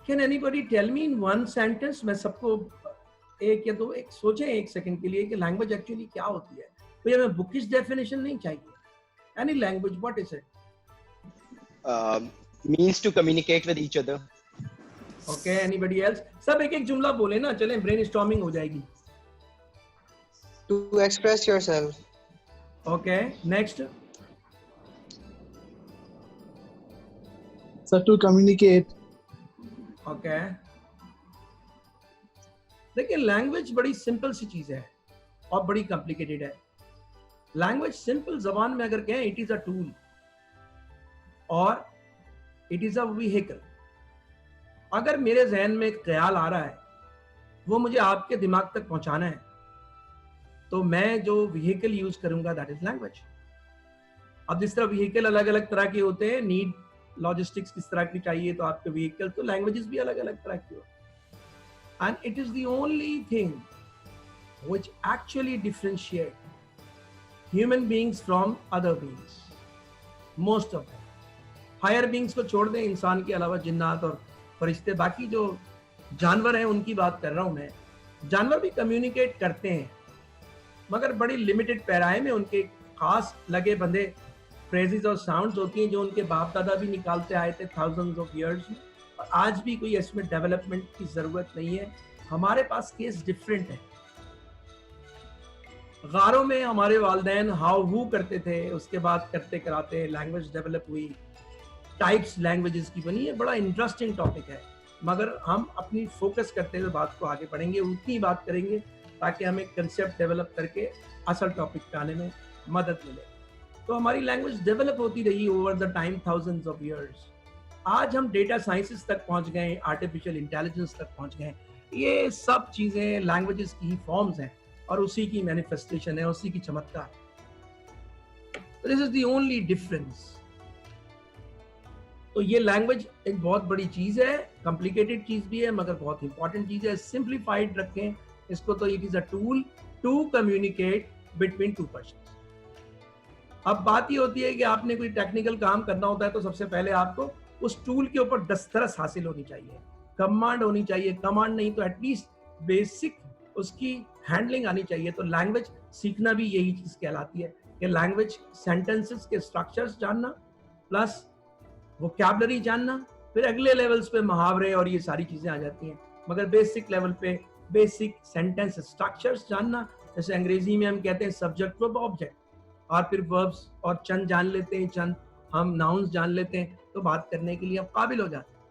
Can anybody tell me in one sentence, मैं सबको एक या दो एक सोचें एक सेकंड के लिए कि लैंग्वेज एक्चुअली क्या होती है। कोई हमें बुकिश डेफिनेशन नहीं चाहिए। Any language, what is it? Means to communicate with each other. Okay, anybody else? सब एक एक जुमला बोले ना, चलें ब्रेनस्टॉर्मिंग हो जाएगी। To express yourself. Okay, next. Sir, to communicate. Okay, देखिए लैंग्वेज बड़ी सिंपल सी चीज है और बड़ी कॉम्प्लिकेटेड है। लैंग्वेज सिंपल जबान में अगर कहें, इट इज अ टूल और इट इज अ व्हीकल। अगर मेरे जहन में एक ख्याल आ रहा है, वो मुझे आपके दिमाग तक पहुंचाना है, तो मैं जो व्हीकल यूज करूंगा दैट इज लैंग्वेज। अब जिस तरह व्हीकल अलग अलग तरह के होते हैं, नीड लॉजिस्टिक्स किस तरह की चाहिए तो आपके व्हीकल, तो लैंग्वेजेस भी अलग अलग तरह की होती है। And it is the only thing which actually differentiate human beings from other beings, most of them. Higher beings को छोड़ दें, इंसान के अलावा जिन्नात और फरिश्ते, बाकी जो जानवर हैं उनकी बात कर रहा हूं मैं। जानवर भी कम्युनिकेट करते हैं मगर बड़ी लिमिटेड पैराए में, उनके खास लगे बंधे फ्रेजेस और साउंड्स होती हैं जो उनके बाप दादा भी निकालते आए थे थाउजेंड्स ऑफ इयर्स में, और आज भी कोई इसमें डेवलपमेंट की जरूरत नहीं है। हमारे पास केस डिफरेंट है। गारों में हमारे वालिदैन हाउ हु करते थे, उसके बाद करते कराते लैंग्वेज डेवलप हुई, टाइप्स लैंग्वेजेस की बनी है। बड़ा इंटरेस्टिंग टॉपिक है, मगर हम अपनी फोकस करते हुए बात को आगे बढ़ेंगे, उतनी बात करेंगे ताकि हमें कंसेप्ट डेवलप करके असल टॉपिक पे आने में मदद मिले। तो हमारी लैंग्वेज डेवलप होती रही over the time, thousands of years. आज हम डेटा साइंसेस तक पहुंच गए, आर्टिफिशियल इंटेलिजेंस तक पहुंच गए। ये सब चीजें लैंग्वेजेस की ही फॉर्म्स हैं और उसी की मैनिफेस्टेशन है, उसी की चमत्कार। This is the only difference. तो ये लैंग्वेज एक बहुत बड़ी चीज है, कॉम्प्लिकेटेड चीज भी है मगर बहुत इंपॉर्टेंट चीज है। सिंप्लीफाइड रखें इसको, तो it is a tool to communicate between two persons. अब बात ये होती है कि आपने कोई टेक्निकल काम करना होता है तो सबसे पहले आपको उस टूल के ऊपर दस्तरस हासिल होनी चाहिए, कमांड होनी चाहिए। कमांड नहीं तो एटलीस्ट बेसिक उसकी हैंडलिंग आनी चाहिए। तो लैंग्वेज सीखना भी यही चीज कहलाती है कि लैंग्वेज सेंटेंसेस के स्ट्रक्चर्स जानना प्लस वोकैबुलरी जानना, फिर अगले लेवल्स पे मुहावरे और ये सारी चीजें आ जाती हैं। मगर बेसिक लेवल पे बेसिक सेंटेंस स्ट्रक्चर्स जानना, जैसे अंग्रेजी में हम कहते हैं सब्जेक्ट वर्ब ऑब्जेक्ट, और फिर वर्ब्स और चंद जान लेते हैं, चंद हम नाउन्स जान लेते हैं, तो बात करने के लिए अब काबिल हो जाते हैं।